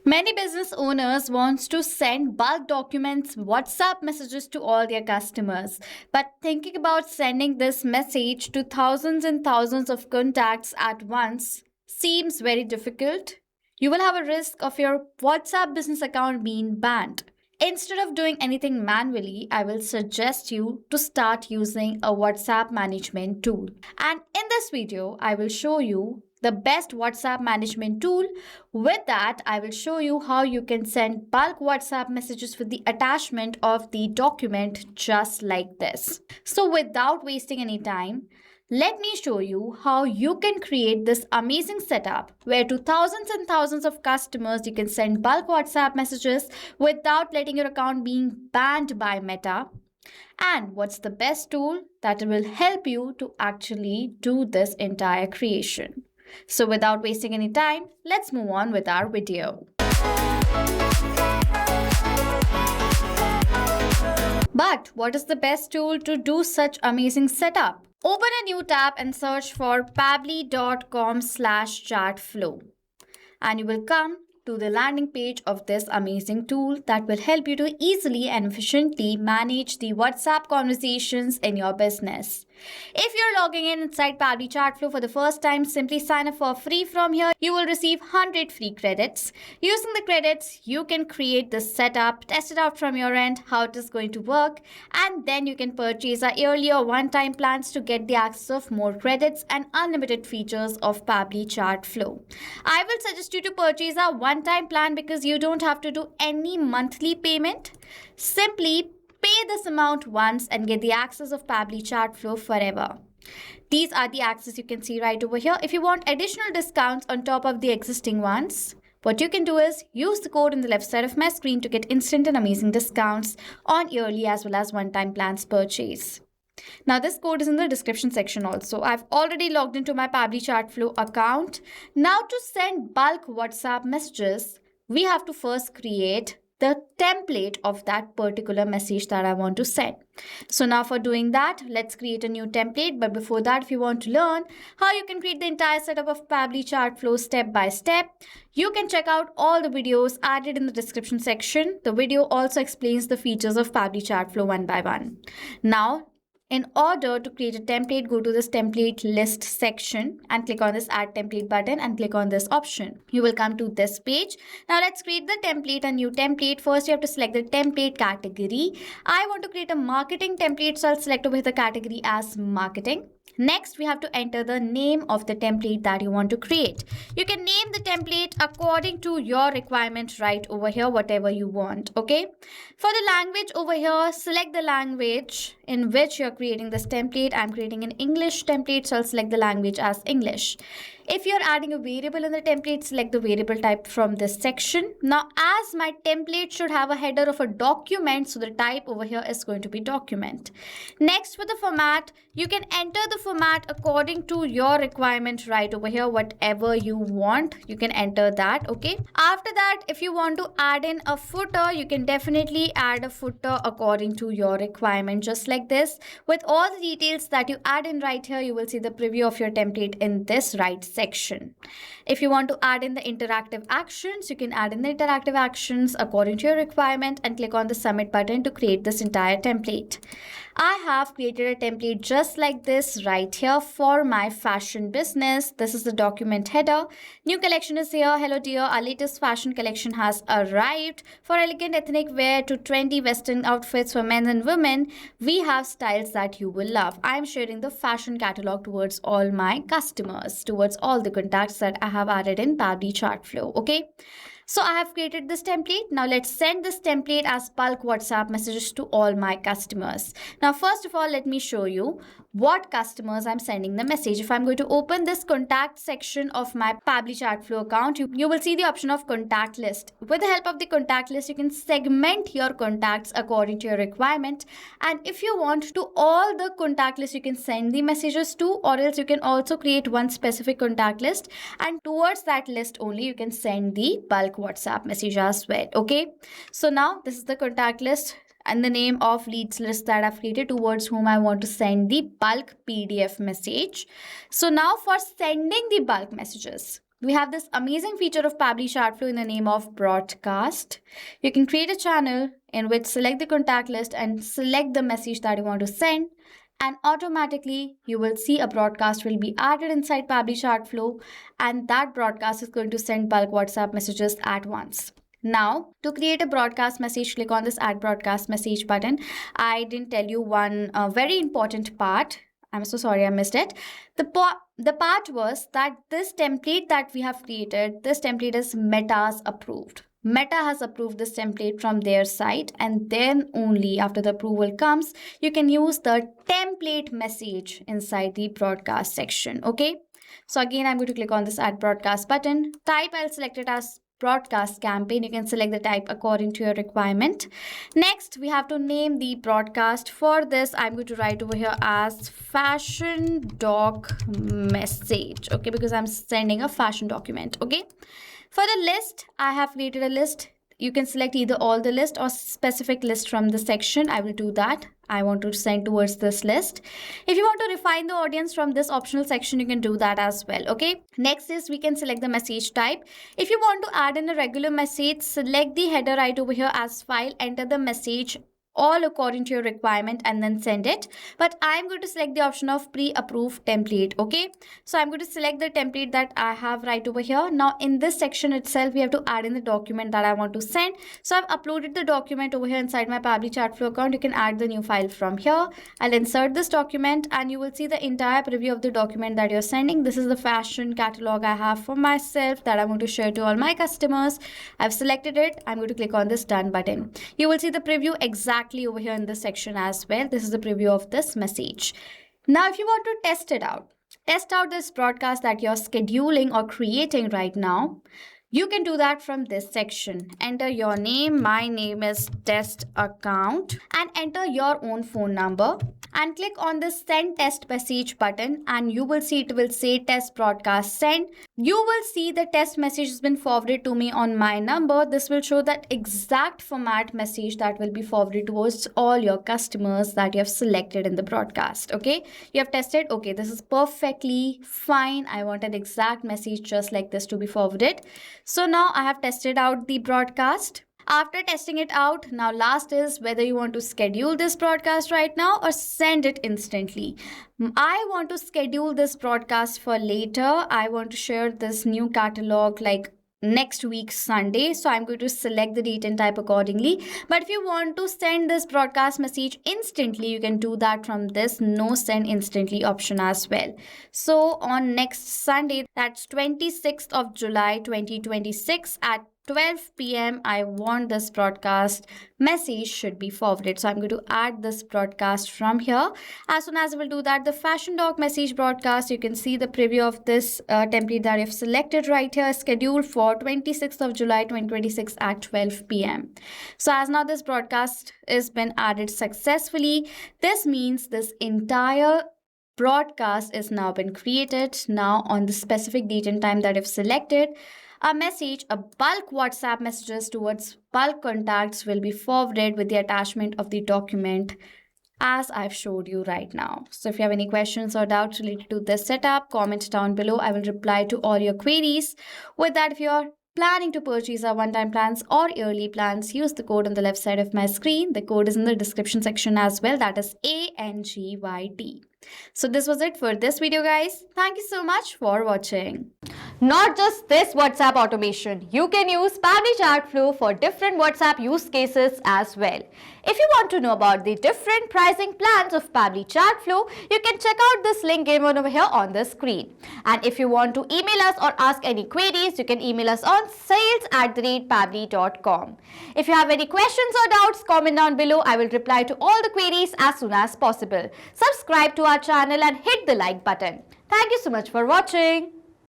Many business owners want to send bulk documents, WhatsApp messages to all their customers. But thinking about sending this message to thousands and thousands of contacts at once seems very difficult. You will have a risk of your WhatsApp business account being banned. Instead of doing anything manually, I will suggest you to start using a WhatsApp management tool. And in this video, I will show you the best WhatsApp management tool. With that, I will show you how you can send bulk WhatsApp messages with the attachment of the document just like this. So without wasting any time, let me show you how you can create this amazing setup where to thousands and thousands of customers you can send bulk WhatsApp messages without letting your account being banned by Meta. And what's the best tool that will help you to actually do this entire creation. So without wasting any time, let's move on with our video. But what is the best tool to do such amazing setup? Open a new tab and search for pabbly.com/chatflow. And you will come to the landing page of this amazing tool that will help you to easily and efficiently manage the WhatsApp conversations in your business. If you're logging in inside Pabbly Chatflow for the first time, simply sign up for free from here. You will receive 100 free credits. Using the credits, you can create the setup, test it out from your end, how it is going to work, and then you can purchase our yearly or one-time plans to get the access of more credits and unlimited features of Pabbly Chatflow. I will suggest you to purchase our one-time plan because you don't have to do any monthly payment. Simply pay this amount once and get the access of Pabbly Chatflow forever. These are the access you can see right over here. If you want additional discounts on top of the existing ones, what you can do is use the code on the left side of my screen to get instant and amazing discounts on yearly as well as one-time plans purchase. Now this code is in the description section also. I've already logged into my Pabbly Chatflow account. Now to send bulk WhatsApp messages, we have to first create the template of that particular message that I want to send. So now for doing that, let's create a new template. But before that, if you want to learn how you can create the entire setup of Pabbly Chatflow step by step, you can check out all the videos added in the description section. The video also explains the features of Pabbly Chatflow one by one. Now, in order to create a template, go to this template list section and click on this add template button and click on this option. You will come to this page. Now let's create the template, a new template. First, you have to select the template category. I want to create a marketing template, so I'll select over here the category as marketing. Next, we have to enter the name of the template that you want to create. You can name the template according to your requirement right over here, whatever you want, okay? For the language over here, select the language in which you're creating this template. I'm creating an English template, so I'll select the language as English. If you're adding a variable in the template, select the variable type from this section. Now, as my template should have a header of a document, so the type over here is going to be document. Next, for the format, you can enter the format according to your requirement right over here, whatever you want, you can enter that, okay? After that, if you want to add in a footer, you can definitely add a footer according to your requirement, just like this. With all the details that you add in right here, you will see the preview of your template in this right section. If you want to add in the interactive actions, you can add in the interactive actions according to your requirement and click on the submit button to create this entire template. I have created a template just like this right here for my fashion business. This is the document header. New collection is here. Hello dear, our latest fashion collection has arrived. For elegant ethnic wear to trendy western outfits for men and women, we have styles that you will love. I'm sharing the fashion catalog towards all my customers, towards all the contacts that I have added in Pabbly Chatflow, okay? So I have created this template. Now let's send this template as bulk WhatsApp messages to all my customers. Now, first of all, let me show you what customers I'm sending the message. If I'm going to open this contact section of my Pabbly Chatflow account, you will see the option of contact list. With the help of the contact list, you can segment your contacts according to your requirement. And if you want to all the contact list, you can send the messages to, or else you can also create one specific contact list. And towards that list only, you can send the bulk WhatsApp message as well, okay? So now this is the contact list and the name of leads list that I've created towards whom I want to send the bulk PDF message. So now for sending the bulk messages, we have this amazing feature of Pabbly Chatflow in the name of broadcast. You can create a channel in which select the contact list and select the message that you want to send, and automatically you will see a broadcast will be added inside Pabbly Chatflow, and that broadcast is going to send bulk WhatsApp messages at once. Now, to create a broadcast message, click on this add broadcast message button. I didn't tell you one very important part. I'm so sorry I missed it. The part was that this template that we have created, this template is Meta's approved. Meta has approved this template from their site, and then only after the approval comes, you can use the template message inside the broadcast section. Okay. So again, I'm going to click on this add broadcast button. Type, I'll select it as broadcast campaign. You can select the type according to your requirement. Next, we have to name the broadcast. For this, I'm going to write over here as fashion doc message. Okay, because I'm sending a fashion document. Okay. For the list, I have created a list. You can select either all the list or specific list from the section. I will do that. I want to send towards this list. If you want to refine the audience from this optional section, you can do that as well. Okay. Next is we can select the message type. If you want to add in a regular message, select the header right over here as file, enter the message all according to your requirement and then send it. But I'm going to select the option of pre-approved template. Okay, so I'm going to select the template that I have right over here. Now in this section itself, we have to add in the document that I want to send. So I've uploaded the document over here inside my Pabbly Chatflow account. You can add the new file from here. I'll insert this document and you will see the entire preview of the document that you're sending. This is the fashion catalog I have for myself that I'm going to share to all my customers. I've selected it. I'm going to click on this done button. You will see the preview exactly over here in this section as well. This is the preview of this message. Now, if you want to test out this broadcast that you're scheduling or creating right now, you can do that from this section. Enter your name. My name is test account, and enter your own phone number and click on the send test message button, and you will see it will say test broadcast send. You will see the test message has been forwarded to me on my number. This will show that exact format message that will be forwarded towards all your customers that you have selected in the broadcast. Okay, you have tested. Okay, this is perfectly fine. I want an exact message just like this to be forwarded. So now I have tested out the broadcast. After testing it out, now last is whether you want to schedule this broadcast right now or send it instantly. I want to schedule this broadcast for later. I want to share this new catalog like next week Sunday, so I'm going to select the date and type accordingly. But if you want to send this broadcast message instantly, you can do that from this no send instantly option as well. So on next Sunday, that's 26th of July 2026 at 12 p.m. I want this broadcast message should be forwarded. So I'm going to add this broadcast from here. As soon as I will do that, the fashion doc message broadcast, you can see the preview of this template that I've selected right here, scheduled for 26th of July 2026 at 12 p.m. So as now this broadcast has been added successfully, this means this entire broadcast is now been created. Now on the specific date and time that I've selected, a message, a bulk WhatsApp messages towards bulk contacts will be forwarded with the attachment of the document as I've showed you right now. So if you have any questions or doubts related to this setup, comment down below. I will reply to all your queries. With that, if you're planning to purchase our one-time plans or yearly plans, use the code on the left side of my screen. The code is in the description section as well. That is ANGYT. So this was it for this video, guys. Thank you so much for watching. Not just this WhatsApp automation, you can use Pabbly Chatflow for different WhatsApp use cases as well. If you want to know about the different pricing plans of Pabbly Chatflow, you can check out this link given over here on the screen. And if you want to email us or ask any queries, you can email us on sales@pabbly.com. If you have any questions or doubts, comment down below. I will reply to all the queries as soon as possible. Subscribe to our channel and hit the like button. Thank you so much for watching.